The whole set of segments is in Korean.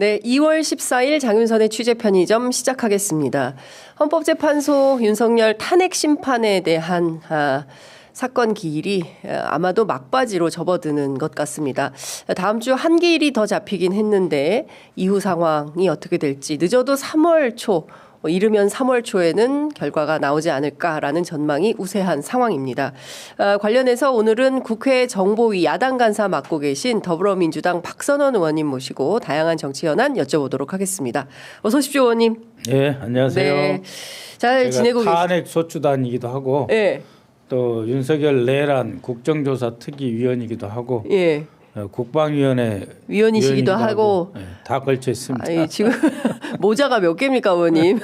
네, 2월 14일 장윤선의 취재 편의점 시작하겠습니다. 헌법재판소 윤석열 탄핵 심판에 대한 사건 기일이 아마도 막바지로 접어드는 것 같습니다. 다음 주 한 기일이 더 잡히긴 했는데 이후 상황이 어떻게 될지 늦어도 3월 초 이르면 3월 초에는 결과가 나오지 않을까라는 전망이 우세한 상황입니다. 관련해서 오늘은 국회 정보위 야당 간사 맡고 계신 더불어민주당 박선원 의원님 모시고 다양한 정치 현안 여쭤보도록 하겠습니다. 어서 오십시오, 의원님. 네, 안녕하세요. 네, 잘 지내고 계십니까? 탄핵 소추단이기도 하고 네. 또 윤석열 내란 국정조사 특위위원이기도 하고 예. 국방위원회 위원이시기도 하고 네, 다 걸쳐 있습니다. 아니, 지금 모자가 몇 개입니까, 의원님?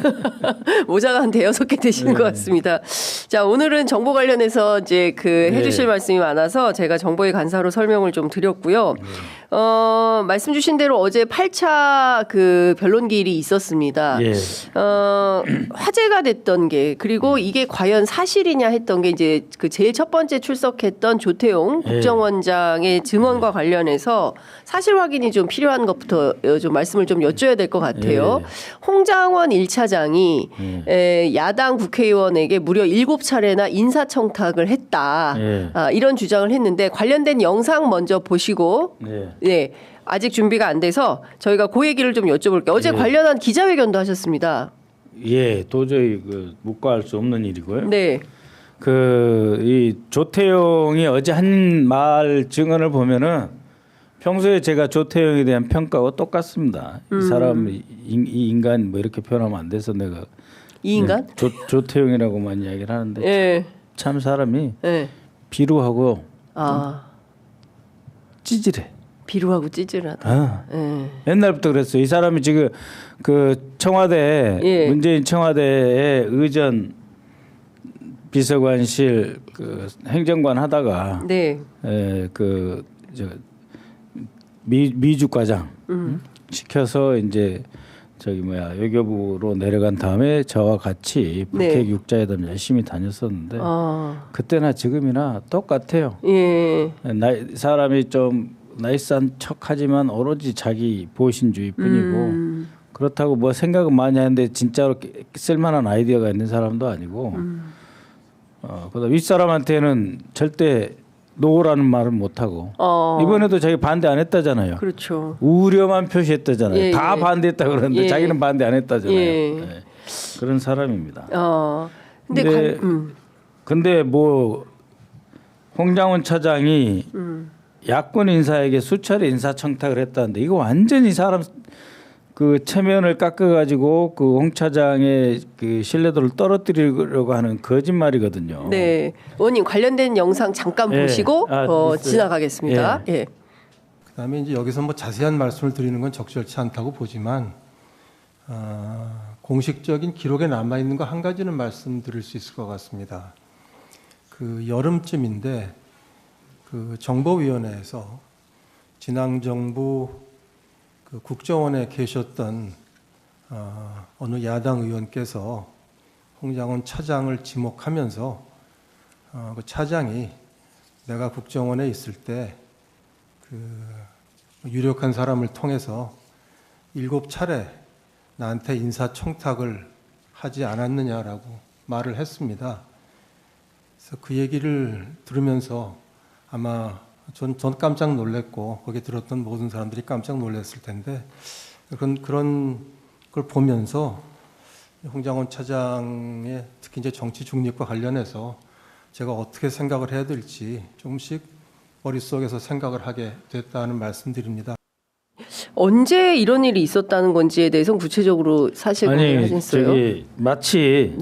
모자가 한 5-6개 되시는 것 같습니다. 자, 오늘은 정보 관련해서 이제 해주실 말씀이 많아서 제가 정보의 간사로 설명을 좀 드렸고요. 말씀 주신 대로 어제 8차 변론 기일이 있었습니다. 예. 화제가 됐던 게 그리고 이게 과연 사실이냐 했던 게 이제 제일 첫 번째 출석했던 조태용 국정원장의 증언과 관련해서 사실 확인이 좀 필요한 것부터 좀 말씀을 좀 여쭤야 될 것 같아요. 홍장원 1차장이 야당 국회의원에게 무려 7차례나 인사청탁을 했다. 이런 주장을 했는데 관련된 영상 먼저 보시고 네, 아직 준비가 안 돼서 저희가 그 얘기를 좀 여쭤볼게요. 어제 관련한 기자회견도 하셨습니다. 예, 도저히 묵과할 수 없는 일이고요. 네. 이 조태용이 어제 한 말 증언을 보면은 평소에 제가 조태용에 대한 평가와 똑같습니다. 이 사람, 이 인간 뭐 이렇게 표현하면 안 돼서 내가 이 인간? 조태용이라고만 이야기를 하는데 참 사람이 비루하고 찌질해. 비루하고 찌질하다. 옛날부터 그랬어요. 이 사람이 지금 청와대 문재인 청와대의 의전 비서관실 행정관 하다가 미주 과장 시켜서 이제 외교부로 내려간 다음에 저와 같이 북핵 육자회담 열심히 다녔었는데 그때나 지금이나 똑같아요. 사람이 좀 나이스한 척하지만 오로지 자기 보신주의뿐이고 그렇다고 뭐 생각은 많이 하는데 진짜로 쓸만한 아이디어가 있는 사람도 아니고 그다음 윗사람한테는 절대 노라는 말은 못하고 이번에도 자기 반대 안 했다잖아요. 그렇죠. 우려만 표시했다잖아요. 다 반대했다 그러는데 자기는 반대 안 했다잖아요. 그런 사람입니다. 근데 뭐 홍장원 차장이 야권 인사에게 수차례 인사청탁을 했다는데 이거 완전히 사람 체면을 깎아가지고 홍 차장의 신뢰도를 떨어뜨리려고 하는 거짓말이거든요. 네, 의원님 관련된 영상 잠깐 보시고 지나가겠습니다. 그다음에 이제 여기서 뭐 자세한 말씀을 드리는 건 적절치 않다고 보지만 공식적인 기록에 남아 있는 거 한 가지는 말씀드릴 수 있을 것 같습니다. 여름쯤인데 정보위원회에서 진앙 정부 국정원에 계셨던 어느 야당 의원께서 홍장원 차장을 지목하면서 그 차장이 내가 국정원에 있을 때 유력한 사람을 통해서 7차례 나한테 인사청탁을 하지 않았느냐라고 말을 했습니다. 그래서 그 얘기를 들으면서 아마 전 깜짝 놀랐고 거기에 들었던 모든 사람들이 깜짝 놀랐을 텐데 그런 걸 보면서 홍장원 차장의 특히 이제 정치 중립과 관련해서 제가 어떻게 생각을 해야 될지 조금씩 머릿속에서 생각을 하게 됐다는 말씀드립니다. 언제 이런 일이 있었다는 건지에 대해서는 구체적으로 사실 공개하셨어요? 마치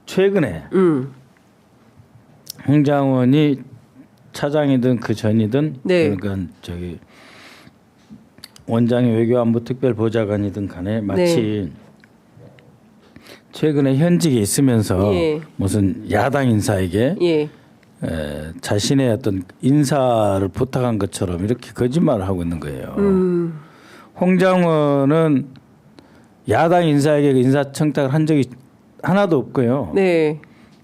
최근에 홍장원이 차장이든 그 전이든 그러니까 원장의 외교안보 특별보좌관이든 간에 마치 최근에 현직에 있으면서 무슨 야당 인사에게 자신의 어떤 인사를 부탁한 것처럼 이렇게 거짓말을 하고 있는 거예요. 홍장원은 야당 인사에게 인사청탁을 한 적이 하나도 없고요.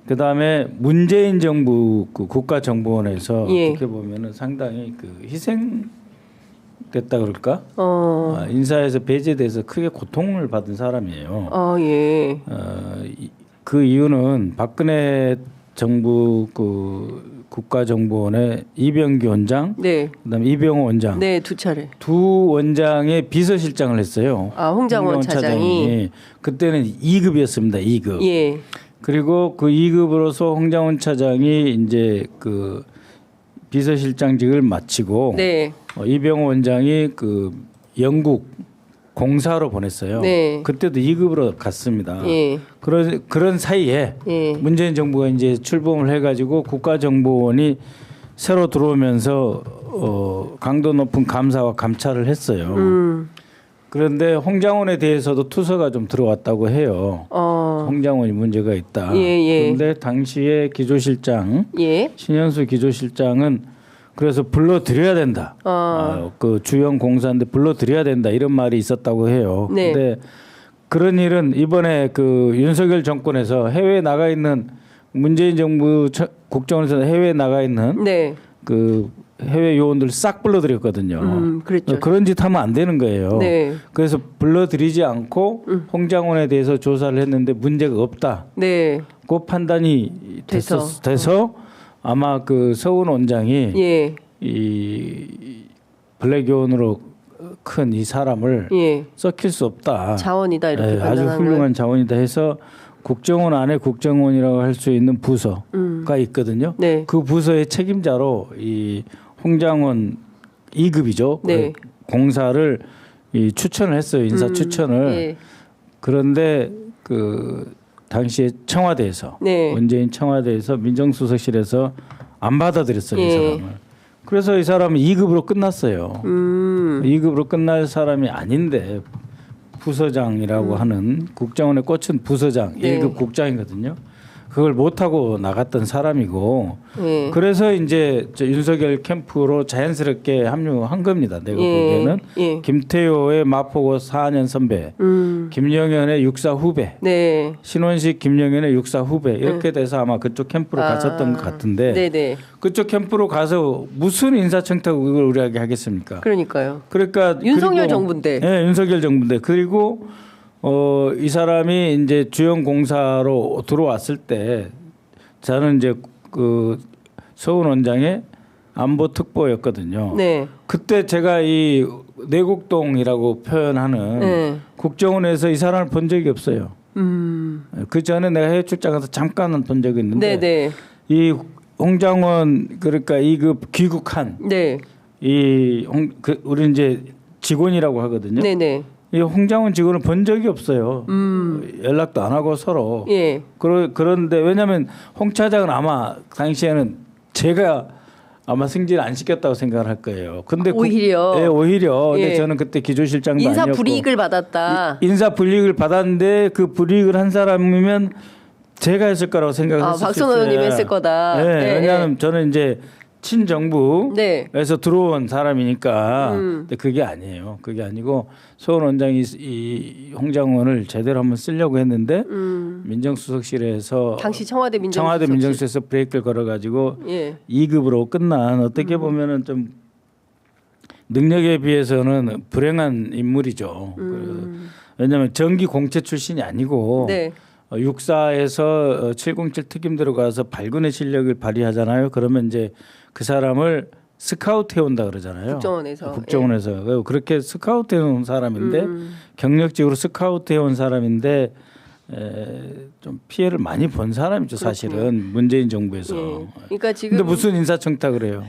그다음에 문재인 정부 국가정보원에서 어떻게 보면은 상당히 희생 됐다 그럴까? 인사에서 배제돼서 크게 고통을 받은 사람이에요. 예. 그 이유는 박근혜 정부 그 국가정보원의 이병기 원장, 네. 그다음에 이병호 원장, 네, 두 차례. 두 원장의 비서실장을 했어요. 홍장원 차장이. 그때는 2급이었습니다. 2급. 예. 그리고 그 2급으로서 홍장원 차장이 이제 그 비서실장직을 마치고 네. 이병호 원장이 그 영국 공사로 보냈어요. 네. 그때도 2급으로 갔습니다. 예. 그런 사이에 예. 문재인 정부가 이제 출범을 해가지고 국가정보원이 새로 들어오면서 강도 높은 감사와 감찰을 했어요. 그런데 홍장원에 대해서도 투서가 좀 들어왔다고 해요. 홍장원이 문제가 있다. 예. 그런데 당시에 기조실장 예. 신현수 기조실장은 그래서 불러드려야 된다. 그 주연 공사인데 불러드려야 된다 이런 말이 있었다고 해요. 네. 근데 그런 일은 이번에 그 윤석열 정권에서 해외에 나가 있는 문재인 정부 국정원에서 해외에 나가 있는 네. 그 해외 요원들 싹 불러들였거든요. 그랬죠. 그런 짓 하면 안 되는 거예요. 네. 그래서 불러들이지 않고 홍장원에 대해서 조사를 했는데 문제가 없다. 네. 그 판단이 돼서 아마 그 서훈 원장이 예. 이 블랙 요원으로 큰 이 사람을 예. 썩힐 수 없다. 자원이다 이렇게 아주 판단한 훌륭한 거예요. 자원이다 해서 국정원 안에 국정원이라고 할 수 있는 부서가 있거든요. 네. 그 부서의 책임자로 이 홍장원 2급이죠. 네. 그 공사를 이 추천을 했어요. 인사 추천을. 예. 그런데 그 당시에 청와대에서 네. 문재인 청와대에서 민정수석실에서 안 받아들였어요. 이 예. 사람을. 그래서 이 사람은 2급으로 끝났어요. 2급으로 끝날 사람이 아닌데 부서장이라고 하는 국정원에 꽂힌 부서장 네. 1급 국장이거든요. 그걸 못하고 나갔던 사람이고 예. 그래서 이제 저 윤석열 캠프로 자연스럽게 합류한 겁니다. 내가 예. 보기에는 예. 김태효의 마포고 4년 선배, 김영현의 육사 후배, 네. 신원식 김영현의 육사 후배 이렇게 돼서 아마 그쪽 캠프로 갔었던 것 같은데 네네. 그쪽 캠프로 가서 무슨 인사청탁을 우리에게 하겠습니까? 그러니까요. 그러니까 윤석열 그리고- 정부인데. 네, 윤석열 정부인데 그리고 이 사람이 이제 주연 공사로 들어왔을 때 저는 이제 그 서훈 원장의 안보 특보였거든요. 네. 그때 제가 이 내곡동이라고 표현하는 네. 국정원에서 이 사람을 본 적이 없어요. 그 전에 내가 해외 출장가서 잠깐은 본 적이 있는데 네네. 이 홍장원 그러니까 이급 귀국한 네. 우리 이제 직원이라고 하거든요. 네네. 이 홍장원 직원을 본 적이 없어요. 연락도 안 하고 서로. 예. 그런데 왜냐하면 홍 차장은 아마 당시에는 제가 아마 승진 안 시켰다고 생각을 할 거예요. 근데 오히려. 네, 오히려. 근데 예. 저는 그때 기조실장도 인사 아니었고 불이익을 받았다. 인사 불이익을 받았는데 그 불이익을 한 사람이면 제가 했을 거라고 생각을 했을 수 있어요. 박선호 의원님이 했을 거다. 네, 네, 왜냐하면 저는 이제 친정부에서 네. 들어온 사람이니까 근데 그게 아니에요. 그게 아니고 서훈 원장이 이 홍장원을 제대로 한번 쓰려고 했는데 민정수석실에서 당시 청와대 청와대 민정수석실에서 브레이크를 걸어가지고 예. 2급으로 끝난 어떻게 보면은 좀 능력에 비해서는 불행한 인물이죠. 왜냐하면 전기 공채 출신이 아니고 네. 육사에서 707 특임 들어가서 발군의 실력을 발휘하잖아요. 그러면 이제 그 사람을 스카우트 해온다 그러잖아요. 국정원에서 그렇게 스카우트 해온 사람인데 경력직으로 스카우트 해온 사람인데 좀 피해를 많이 본 사람이죠. 사실은 문재인 정부에서. 예. 그러니까 지금 근데 무슨 인사청탁을 해요?